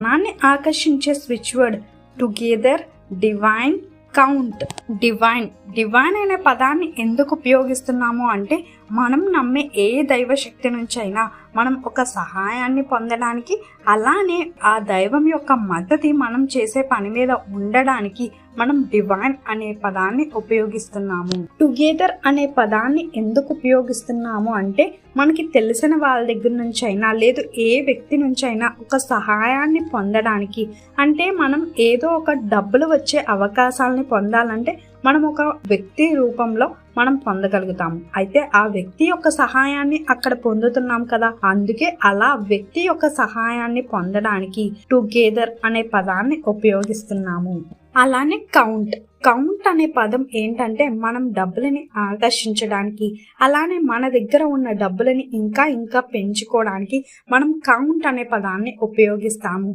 నాన్ని ఆకర్షించే switch word together, divine, count. Divine అనే పదాన్ని ఎందుకు ఉపయోగిస్తున్నాము అంటే మనం నమ్మే ఏ దైవ శక్తి నుంచి అయినా మనం ఒక సహాయాన్ని పొందడానికి, అలానే ఆ దైవం యొక్క మద్దతు మనం చేసే పని మీద ఉండడానికి మనం డివైన్ అనే పదాన్ని ఉపయోగిస్తున్నాము. టుగెదర్ అనే పదాన్ని ఎందుకు ఉపయోగిస్తున్నాము అంటే మనకి తెలిసిన వాళ్ళ దగ్గర నుంచి అయినా లేదు ఏ వ్యక్తి నుంచి అయినా ఒక సహాయాన్ని పొందడానికి, అంటే మనం ఏదో ఒక డబ్బులు వచ్చే అవకాశాలని పొందాలంటే మనం ఒక వ్యక్తి రూపంలో మనం పొందగలుగుతాము. అయితే ఆ వ్యక్తి యొక్క సహాయాన్ని అక్కడ పొందుతున్నాం కదా, అందుకే అలా వ్యక్తి యొక్క సహాయాన్ని పొందడానికి టుగెదర్ అనే పదాన్ని ఉపయోగిస్తున్నాము. అలానే కౌంట్ అనే పదం ఏంటంటే మనం డబ్బులని ఆకర్షించడానికి, అలానే మన దగ్గర ఉన్న డబ్బులని ఇంకా పెంచుకోవడానికి మనం కౌంట్ అనే పదాన్ని ఉపయోగిస్తాము.